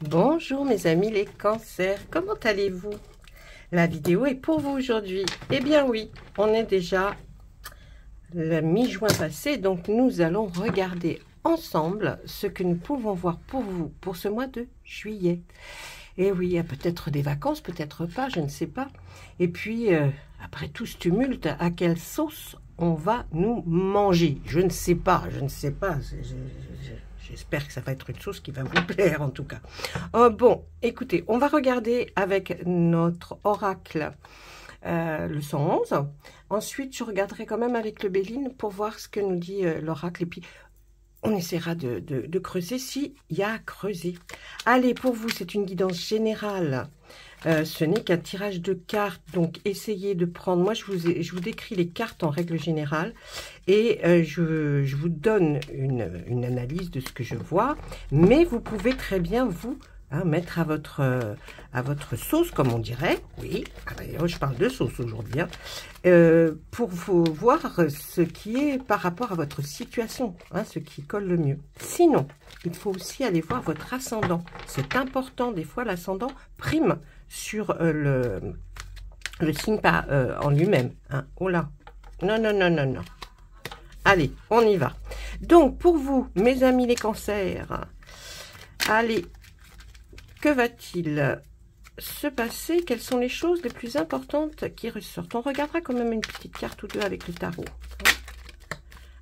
Bonjour mes amis les cancers, comment allez-vous? La vidéo est pour vous aujourd'hui. Eh bien oui, on est déjà la mi-juin passé, donc nous allons regarder ensemble ce que nous pouvons voir pour vous pour ce mois de juillet. Et oui, il y a peut-être des vacances, peut-être pas, je ne sais pas. Et puis, après tout ce tumulte, à quelle sauce on va nous manger? Je ne sais pas, je ne sais pas. J'espère que ça va être une sauce qui va vous plaire en tout cas. Bon, écoutez, on va regarder avec notre oracle le 111. Ensuite, je regarderai quand même avec le Béline pour voir ce que nous dit l'oracle. Et puis, on essaiera de creuser s'il y a à creuser. Allez, pour vous, c'est une guidance générale. Ce n'est qu'un tirage de cartes, donc essayez de prendre... Moi, je vous décris les cartes en règle générale et je vous donne une analyse de ce que je vois. Mais vous pouvez très bien vous... mettre à votre sauce, comme on dirait. Oui, je parle de sauce aujourd'hui. Pour vous voir ce qui est par rapport à votre situation, ce qui colle le mieux. Sinon, il faut aussi aller voir votre ascendant. C'est important, des fois, l'ascendant prime sur le signe en lui-même. Oh là, non, non, non, non, non. Allez, on y va. Donc, pour vous, mes amis les cancers, allez, que va-t-il se passer? Quelles sont les choses les plus importantes qui ressortent? On regardera quand même une petite carte ou deux avec le tarot.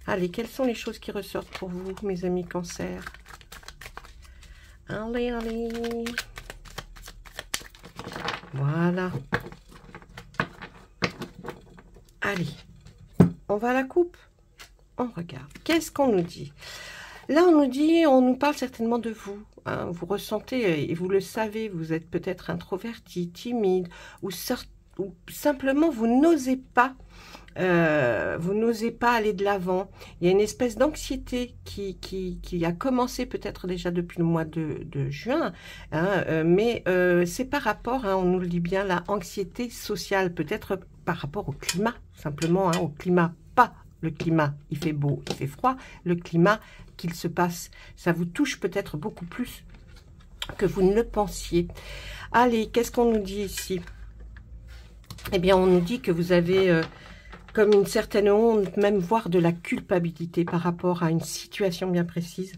Allez, quelles sont les choses qui ressortent pour vous, mes amis cancers? Allez, allez. Voilà. Allez, on va à la coupe. On regarde. Qu'est-ce qu'on nous dit? Là, on nous parle certainement de vous. Vous ressentez, et vous le savez, vous êtes peut-être introverti, timide, ou simplement vous n'osez pas aller de l'avant. Il y a une espèce d'anxiété qui a commencé peut-être déjà depuis le mois de juin, mais c'est par rapport, on nous le dit bien, la anxiété sociale, peut-être par rapport au climat, simplement, au climat, pas le climat, il fait beau, il fait froid, le climat qu'il se passe, ça vous touche peut-être beaucoup plus que vous ne le pensiez. Allez, qu'est-ce qu'on nous dit ici? Eh bien, on nous dit que vous avez comme une certaine honte, même voire de la culpabilité par rapport à une situation bien précise.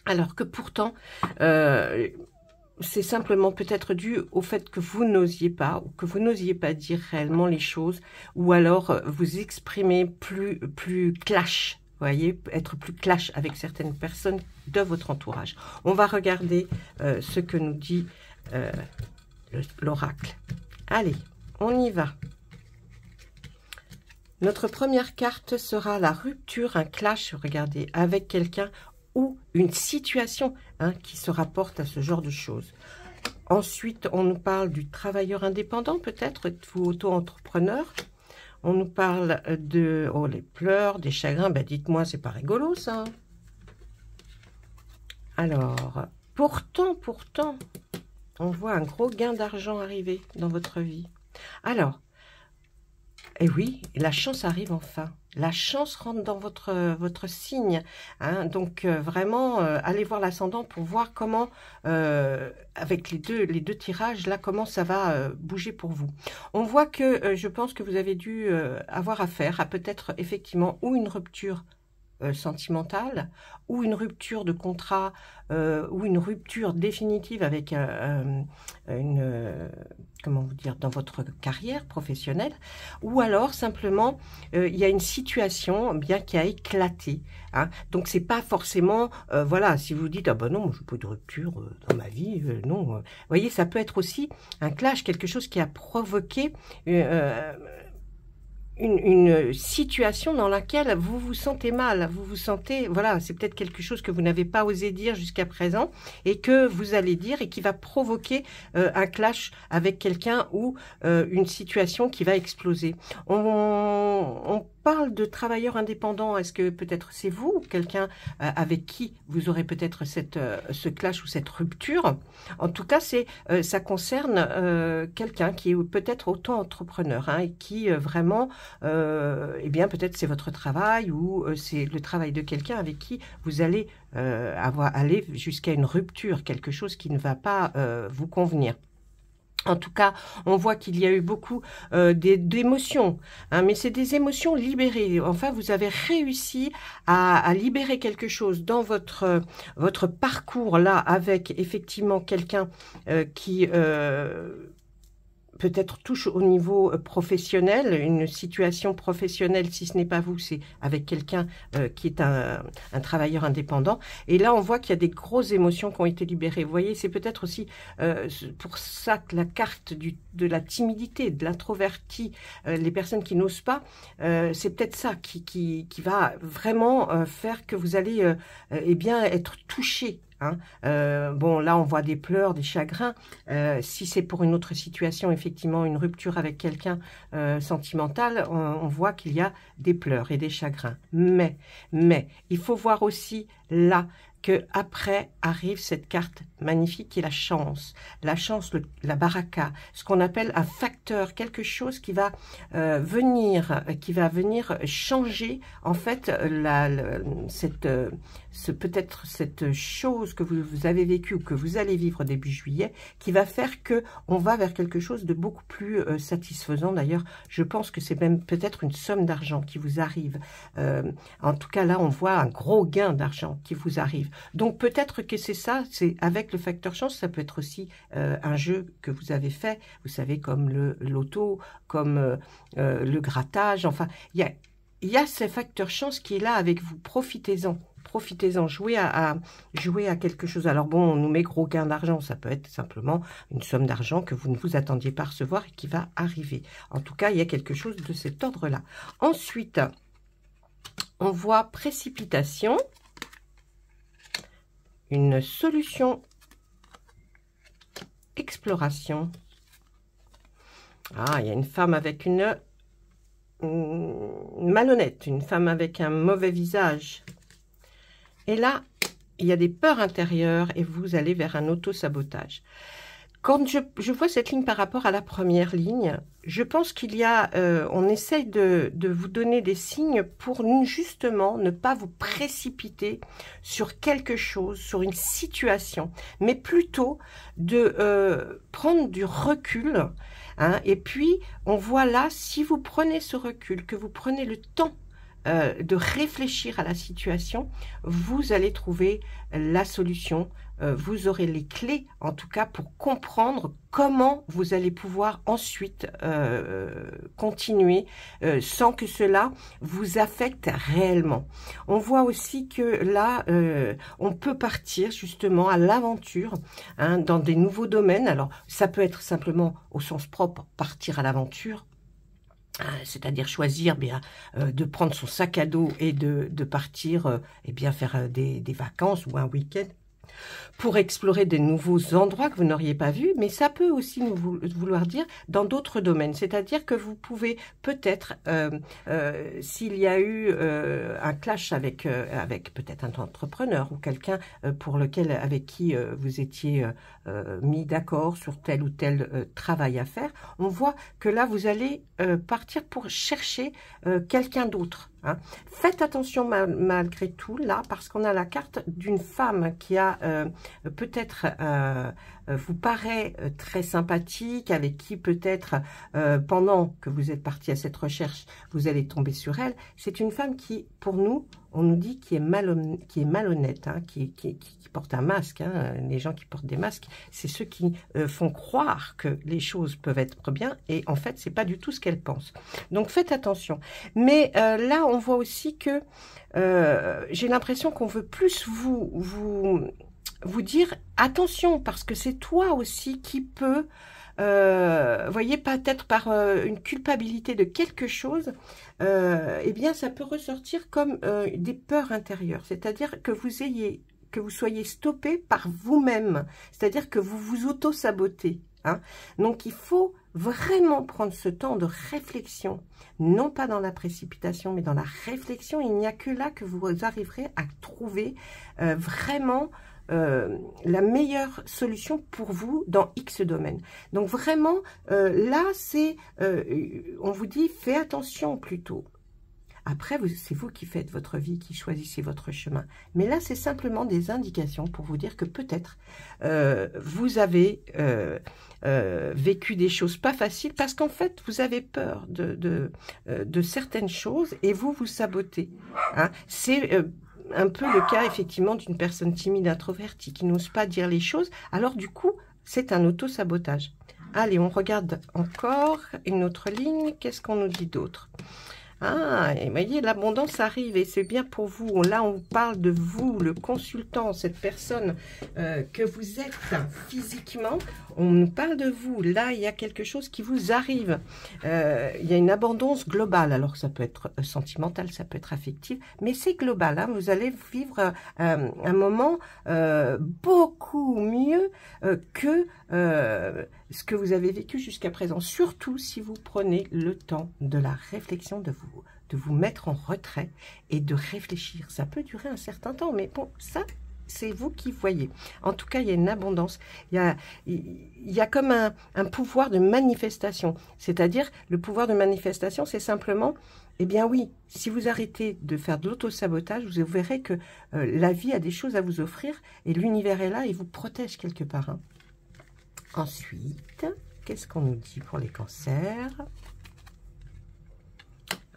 Alors que pourtant, c'est simplement peut-être dû au fait que vous n'osiez pas, ou que vous n'osiez pas dire réellement les choses, ou alors vous exprimer plus clash, vous voyez, être plus clash avec certaines personnes de votre entourage. On va regarder ce que nous dit l'oracle. Allez, on y va. Notre première carte sera la rupture, un clash, regardez, avec quelqu'un ou une situation qui se rapporte à ce genre de choses. Ensuite, on nous parle du travailleur indépendant, peut-être, êtes-vous auto-entrepreneur. On nous parle de les pleurs, des chagrins. Ben, dites-moi, c'est pas rigolo, ça. Alors, pourtant, on voit un gros gain d'argent arriver dans votre vie. Alors, et oui, la chance arrive enfin. La chance rentre dans votre signe. Donc, vraiment, allez voir l'ascendant pour voir comment, avec les deux tirages, là, comment ça va bouger pour vous. On voit que je pense que vous avez dû avoir affaire à peut-être effectivement ou une rupture sentimentale, ou une rupture de contrat, ou une rupture définitive avec comment vous dire, dans votre carrière professionnelle, ou alors simplement il y a une situation bien qui a éclaté. Donc c'est pas forcément, voilà, si vous dites ah ben non, je n'ai pas de rupture dans ma vie, non. Vous voyez, ça peut être aussi un clash, quelque chose qui a provoqué une situation dans laquelle vous vous sentez mal, vous vous sentez, voilà, c'est peut-être quelque chose que vous n'avez pas osé dire jusqu'à présent et que vous allez dire et qui va provoquer un clash avec quelqu'un ou une situation qui va exploser. On parle de travailleurs indépendants. Est-ce que peut-être c'est vous, quelqu'un avec qui vous aurez peut-être ce clash ou cette rupture? En tout cas, ça concerne quelqu'un qui est peut-être auto-entrepreneur, hein, et qui vraiment, eh bien peut-être c'est votre travail ou c'est le travail de quelqu'un avec qui vous allez aller jusqu'à une rupture, quelque chose qui ne va pas vous convenir. En tout cas, on voit qu'il y a eu beaucoup d'émotions, hein, mais c'est des émotions libérées. Enfin, vous avez réussi à libérer quelque chose dans votre parcours là, avec effectivement quelqu'un qui peut-être touche au niveau professionnel, une situation professionnelle, si ce n'est pas vous, c'est avec quelqu'un qui est un travailleur indépendant. Et là, on voit qu'il y a des grosses émotions qui ont été libérées. Vous voyez, c'est peut-être aussi pour ça que la carte de la timidité, de l'introverti, les personnes qui n'osent pas, c'est peut-être ça qui va vraiment faire que vous allez eh bien être touché. Hein. Bon, là, on voit des pleurs, des chagrins. Si c'est pour une autre situation, effectivement, une rupture avec quelqu'un sentimental, on voit qu'il y a des pleurs et des chagrins. Mais, il faut voir aussi là que après arrive cette carte magnifique qui est la chance, la baraka, ce qu'on appelle un facteur, quelque chose qui va venir changer en fait peut-être cette chose que vous avez vécue ou que vous allez vivre début juillet, qui va faire que on va vers quelque chose de beaucoup plus satisfaisant. D'ailleurs, je pense que c'est même peut-être une somme d'argent qui vous arrive. En tout cas, là, on voit un gros gain d'argent qui vous arrive. Donc, peut-être que c'est ça, c'est avec le facteur chance, ça peut être aussi un jeu que vous avez fait, vous savez, comme le loto, comme le grattage. Enfin, il y a ce facteur chance qui est là avec vous. Profitez-en. Profitez-en, jouez à quelque chose. Alors bon, on nous met gros gain d'argent, ça peut être simplement une somme d'argent que vous ne vous attendiez pas à recevoir et qui va arriver. En tout cas, il y a quelque chose de cet ordre-là. Ensuite, on voit précipitation, une solution, exploration. Ah, il y a une femme avec une malhonnête, une femme avec un mauvais visage. Et là, il y a des peurs intérieures et vous allez vers un auto-sabotage. Quand je vois cette ligne par rapport à la première ligne, je pense qu'il y a, on essaye de vous donner des signes pour justement ne pas vous précipiter sur quelque chose, sur une situation, mais plutôt de prendre du recul. Hein, et puis, on voit là, si vous prenez ce recul, que vous prenez le temps de réfléchir à la situation, vous allez trouver la solution. Vous aurez les clés, en tout cas, pour comprendre comment vous allez pouvoir ensuite continuer sans que cela vous affecte réellement. On voit aussi que là, on peut partir justement à l'aventure, hein, dans des nouveaux domaines. Alors, ça peut être simplement au sens propre, partir à l'aventure, c'est-à-dire choisir de prendre son sac à dos et de partir faire des vacances ou un week-end pour explorer de nouveaux endroits que vous n'auriez pas vus, mais ça peut aussi vouloir dire dans d'autres domaines, c'est-à-dire que vous pouvez peut-être, s'il y a eu un clash avec peut-être un entrepreneur ou quelqu'un avec qui vous étiez mis d'accord sur tel ou tel travail à faire, on voit que là, vous allez partir pour chercher quelqu'un d'autre. Hein. Faites attention malgré tout là, parce qu'on a la carte d'une femme qui a peut-être vous paraît très sympathique, avec qui peut-être pendant que vous êtes parti à cette recherche, vous allez tomber sur elle. C'est une femme qui, pour nous, on nous dit qui est malhonnête, hein, qui porte un masque. Hein. Les gens qui portent des masques, c'est ceux qui font croire que les choses peuvent être bien, et en fait, c'est pas du tout ce qu'elles pensent. Donc, faites attention. Mais là, on voit aussi que j'ai l'impression qu'on veut plus vous dire attention, parce que c'est toi aussi qui peut, voyez, peut-être par une culpabilité de quelque chose, eh bien ça peut ressortir comme des peurs intérieures, c'est-à-dire que vous soyez stoppé par vous-même, c'est-à-dire que vous vous auto-sabotez. Hein. Donc, il faut vraiment prendre ce temps de réflexion, non pas dans la précipitation, mais dans la réflexion. Il n'y a que là que vous arriverez à trouver vraiment la meilleure solution pour vous dans X domaine. Donc, vraiment, là, c'est, on vous dit, fais attention plutôt. Après, c'est vous qui faites votre vie, qui choisissez votre chemin. Mais là, c'est simplement des indications pour vous dire que peut-être vous avez vécu des choses pas faciles parce qu'en fait, vous avez peur de certaines choses et vous sabotez. Hein. C'est un peu le cas, effectivement, d'une personne timide, introvertie, qui n'ose pas dire les choses. Alors, du coup, c'est un auto-sabotage. Allez, on regarde encore une autre ligne. Qu'est-ce qu'on nous dit d'autre ? Ah, et vous voyez, l'abondance arrive et c'est bien pour vous. Là, on parle de vous, le consultant, cette personne que vous êtes physiquement. On parle de vous. Là, il y a quelque chose qui vous arrive. Il y a une abondance globale. Alors, ça peut être sentimental, ça peut être affectif, mais c'est global. Hein. Vous allez vivre un moment beaucoup mieux que ce que vous avez vécu jusqu'à présent. Surtout si vous prenez le temps de la réflexion, de vous mettre en retrait et de réfléchir. Ça peut durer un certain temps, mais bon, ça, c'est vous qui voyez. En tout cas, il y a une abondance. Il y a comme un pouvoir de manifestation. C'est-à-dire, le pouvoir de manifestation, c'est simplement, eh bien oui, si vous arrêtez de faire de l'auto-sabotage, vous verrez que la vie a des choses à vous offrir et l'univers est là et vous protège quelque part. Hein. Ensuite, qu'est-ce qu'on nous dit pour les cancers?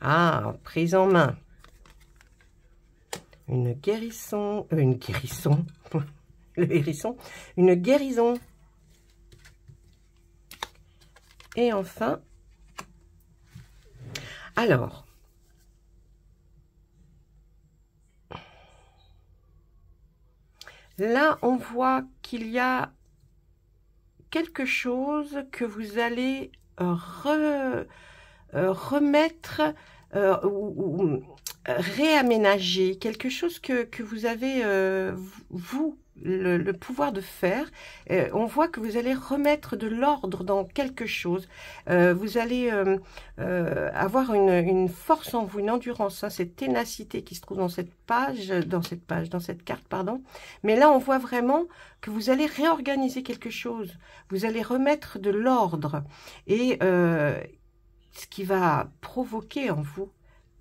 Ah, prise en main. Une guérison, le hérisson, une guérison. Et enfin, alors, là, on voit qu'il y a quelque chose que vous allez remettre ou réaménager, quelque chose que vous avez, vous, le pouvoir de faire. On voit que vous allez remettre de l'ordre dans quelque chose. Vous allez avoir une force en vous, une endurance, hein, cette ténacité qui se trouve dans cette carte, pardon. Mais là, on voit vraiment que vous allez réorganiser quelque chose. Vous allez remettre de l'ordre et ce qui va provoquer en vous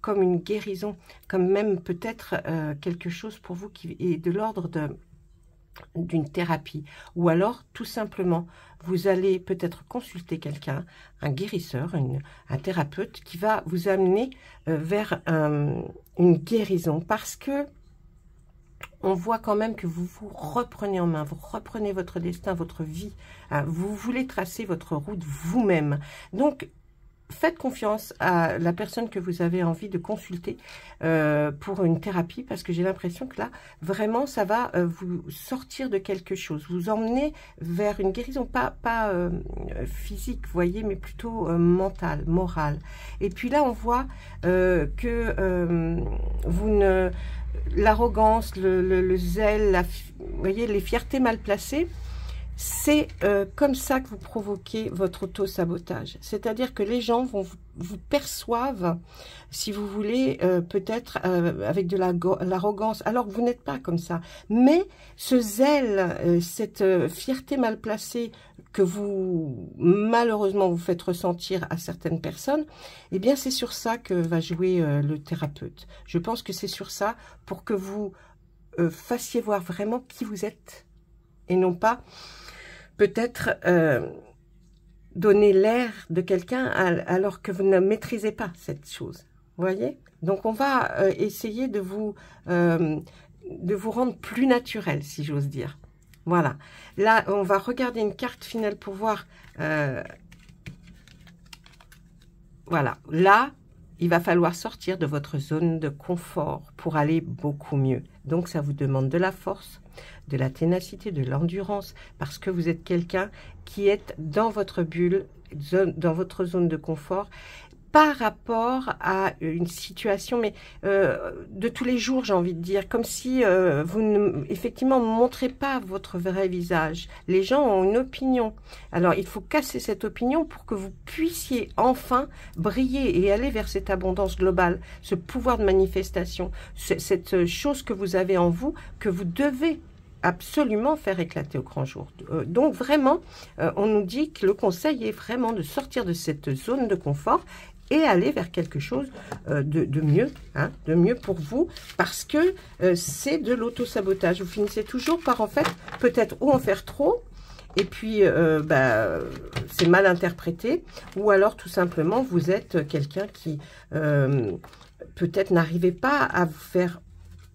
comme une guérison, comme même peut-être quelque chose pour vous qui est de l'ordre d'une thérapie. Ou alors, tout simplement, vous allez peut-être consulter quelqu'un, un guérisseur, un thérapeute, qui va vous amener vers une guérison. Parce que on voit quand même que vous vous reprenez en main, vous reprenez votre destin, votre vie. Hein, vous voulez tracer votre route vous-même. Donc, faites confiance à la personne que vous avez envie de consulter pour une thérapie, parce que j'ai l'impression que là, vraiment, ça va vous sortir de quelque chose, vous emmener vers une guérison, pas physique, vous voyez, mais plutôt mentale, morale. Et puis là, on voit que vous ne... L'arrogance, le zèle, vous voyez, les fiertés mal placées, c'est comme ça que vous provoquez votre auto-sabotage. C'est-à-dire que les gens vont vous perçoivent, si vous voulez, peut-être avec de l'arrogance, alors que vous n'êtes pas comme ça. Mais ce zèle, cette fierté mal placée que vous, malheureusement, vous faites ressentir à certaines personnes, eh bien, c'est sur ça que va jouer le thérapeute. Je pense que c'est sur ça pour que vous fassiez voir vraiment qui vous êtes et non pas peut-être donner l'air de quelqu'un alors que vous ne maîtrisez pas cette chose. Vous voyez? Donc, on va essayer de vous rendre plus naturel, si j'ose dire. Voilà. Là, on va regarder une carte finale pour voir. Voilà. Là, il va falloir sortir de votre zone de confort pour aller beaucoup mieux. Donc, ça vous demande de la force, de la ténacité, de l'endurance, parce que vous êtes quelqu'un qui est dans votre bulle, dans votre zone de confort. par rapport à une situation, mais de tous les jours, j'ai envie de dire, comme si vous ne, effectivement, ne montrez pas votre vrai visage. Les gens ont une opinion. Alors, il faut casser cette opinion pour que vous puissiez enfin briller et aller vers cette abondance globale, ce pouvoir de manifestation, cette chose que vous avez en vous, que vous devez absolument faire éclater au grand jour. Donc vraiment, on nous dit que le conseil est vraiment de sortir de cette zone de confort et aller vers quelque chose de mieux, hein, de mieux pour vous, parce que c'est de l'auto-sabotage. Vous finissez toujours par, en fait, peut-être ou en faire trop, et puis c'est mal interprété, ou alors tout simplement vous êtes quelqu'un qui peut-être n'arrivez pas à vous faire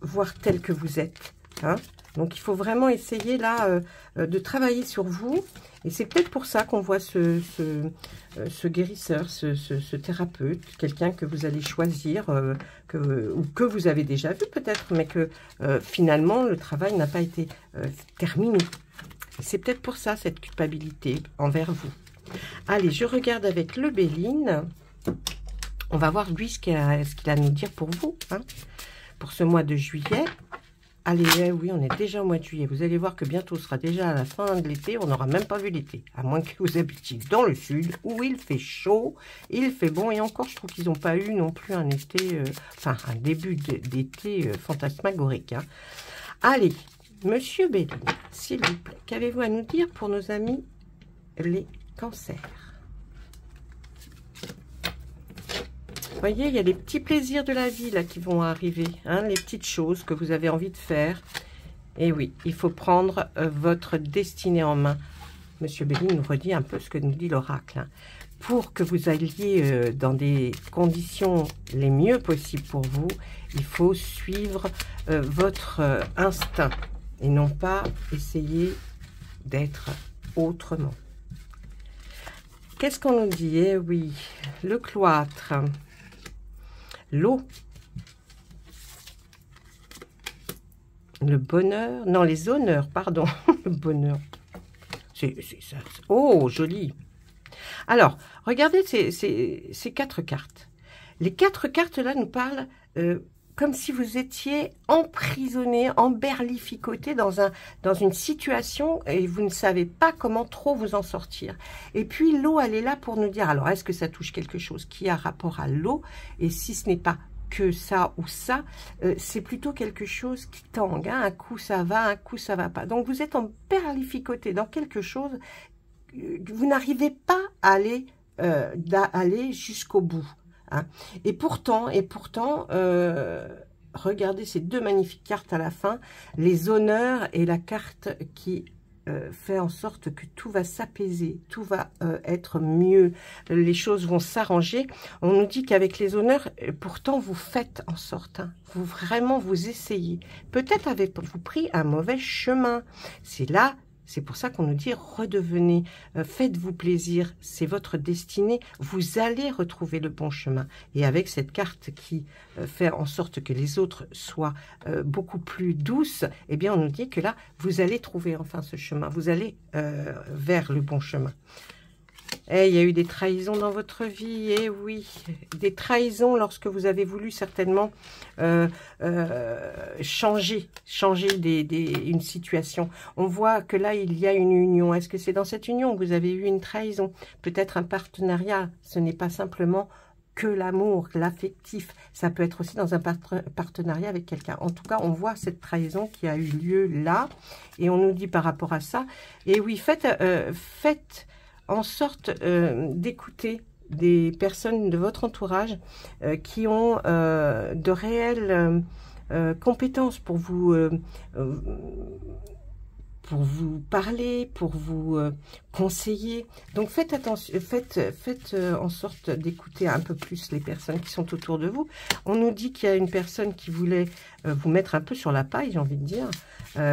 voir tel que vous êtes, hein. Donc, il faut vraiment essayer, là, de travailler sur vous. Et c'est peut-être pour ça qu'on voit ce guérisseur, ce thérapeute, quelqu'un que vous allez choisir, ou que vous avez déjà vu peut-être, mais que finalement, le travail n'a pas été terminé. C'est peut-être pour ça, cette culpabilité envers vous. Allez, je regarde avec le Béline. On va voir, lui, ce qu'il a à nous dire pour vous, hein, pour ce mois de juillet. Allez, oui, on est déjà au mois de juillet. Vous allez voir que bientôt, ce sera déjà à la fin de l'été. On n'aura même pas vu l'été. À moins que vous habitiez dans le sud, où il fait chaud, il fait bon. Et encore, je trouve qu'ils n'ont pas eu non plus un été, un début d'été fantasmagorique, hein. Allez, Monsieur Béline, s'il vous plaît, qu'avez-vous à nous dire pour nos amis les cancers? Vous voyez, il y a les petits plaisirs de la vie là qui vont arriver, hein, les petites choses que vous avez envie de faire. Et oui, il faut prendre votre destinée en main. Monsieur Béline nous redit un peu ce que nous dit l'oracle, hein. Pour que vous alliez dans des conditions les mieux possibles pour vous, il faut suivre votre instinct et non pas essayer d'être autrement. Qu'est-ce qu'on nous dit? Eh oui, le cloître. L'eau, le bonheur, non, les honneurs, pardon, le bonheur, c'est ça, oh, joli. Alors, regardez ces 4 cartes. Les 4 cartes-là nous parlent comme si vous étiez emprisonné, emberlificoté dans une situation et vous ne savez pas comment trop vous en sortir. Et puis l'eau, elle est là pour nous dire, alors est-ce que ça touche quelque chose qui a rapport à l'eau? Et si ce n'est pas que ça ou ça, c'est plutôt quelque chose qui tangue, hein. Un coup ça va, un coup ça va pas. Donc vous êtes emberlificoté dans quelque chose, vous n'arrivez pas à aller jusqu'au bout, hein. Et pourtant, regardez ces 2 magnifiques cartes à la fin, les honneurs et la carte qui fait en sorte que tout va s'apaiser, tout va être mieux, les choses vont s'arranger. On nous dit qu'avec les honneurs, pourtant vous faites en sorte, hein, vous essayez. Peut-être avez-vous pris un mauvais chemin. C'est là. C'est pour ça qu'on nous dit redevenez, faites-vous plaisir, c'est votre destinée, vous allez retrouver le bon chemin. Et avec cette carte qui fait en sorte que les autres soient beaucoup plus douces, eh bien on nous dit que là, vous allez trouver enfin ce chemin, vous allez vers le bon chemin. Et il y a eu des trahisons dans votre vie, et oui, des trahisons lorsque vous avez voulu certainement changer une situation. On voit que là, il y a une union. Est-ce que c'est dans cette union que vous avez eu une trahison? Peut-être un partenariat, ce n'est pas simplement que l'amour, l'affectif. Ça peut être aussi dans un partenariat avec quelqu'un. En tout cas, on voit cette trahison qui a eu lieu là, et on nous dit par rapport à ça, et oui, faites en sorte d'écouter des personnes de votre entourage qui ont de réelles compétences pour vous parler, pour vous conseiller. Donc faites attention, faites en sorte d'écouter un peu plus les personnes qui sont autour de vous. On nous dit qu'il y a une personne qui voulait vous mettre un peu sur la paille, j'ai envie de dire,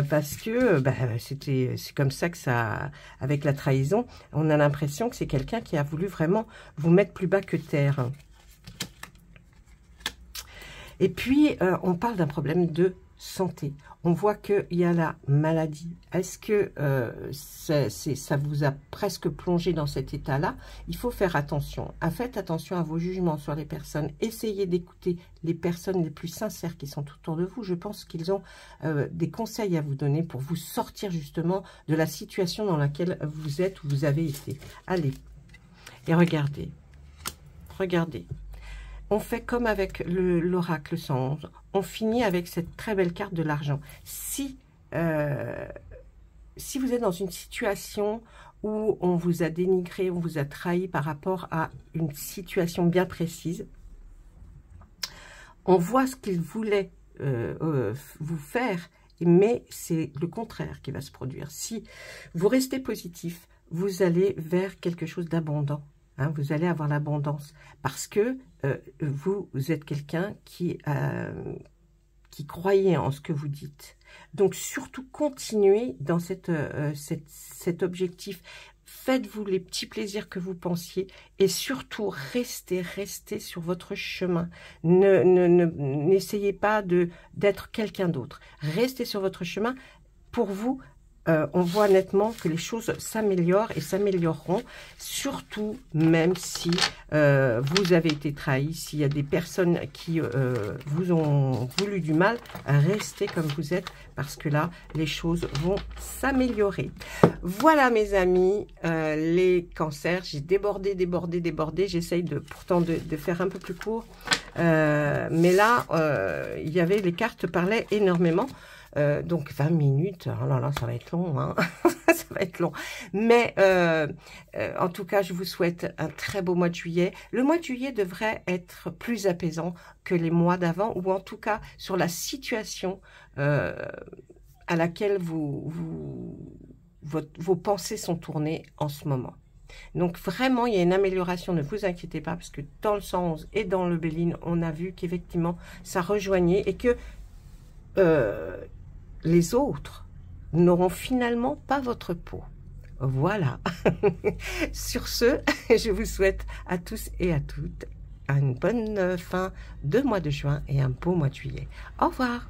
parce que c'est comme ça que ça, avec la trahison, on a l'impression que c'est quelqu'un qui a voulu vraiment vous mettre plus bas que terre. Et puis on parle d'un problème de santé. On voit qu'il y a la maladie. Est-ce que ça vous a presque plongé dans cet état-là? Il faut faire attention. Faites attention à vos jugements sur les personnes. Essayez d'écouter les personnes les plus sincères qui sont autour de vous. Je pense qu'ils ont des conseils à vous donner pour vous sortir justement de la situation dans laquelle vous êtes ou vous avez été. Allez, et regardez. Regardez. On fait comme avec l'oracle 111. On finit avec cette très belle carte de l'argent. Si vous êtes dans une situation où on vous a dénigré, on vous a trahi par rapport à une situation bien précise, on voit ce qu'il voulait vous faire, mais c'est le contraire qui va se produire. Si vous restez positif, vous allez vers quelque chose d'abondant. Hein, vous allez avoir l'abondance parce que vous êtes quelqu'un qui croyait en ce que vous dites. Donc, surtout, continuez dans cet objectif. Faites-vous les petits plaisirs que vous pensiez et surtout, restez sur votre chemin. N'essayez pas d'être quelqu'un d'autre. Restez sur votre chemin. Pour vous, on voit nettement que les choses s'améliorent et s'amélioreront, surtout même si vous avez été trahi, s'il y a des personnes qui vous ont voulu du mal, restez comme vous êtes parce que là, les choses vont s'améliorer. Voilà mes amis, les cancers, j'ai débordé, j'essaye pourtant de faire un peu plus court, mais là, les cartes parlaient énormément. Donc 20 minutes, oh là là, ça va être long, hein. Ça va être long. Mais en tout cas, je vous souhaite un très beau mois de juillet. Le mois de juillet devrait être plus apaisant que les mois d'avant, ou en tout cas sur la situation à laquelle vos pensées sont tournées en ce moment. Donc vraiment, il y a une amélioration, ne vous inquiétez pas, parce que dans le 111 et dans le Béline, on a vu qu'effectivement, ça rejoignait et que les autres n'auront finalement pas votre peau. Voilà. Sur ce, je vous souhaite à tous et à toutes une bonne fin de mois de juin et un beau mois de juillet. Au revoir.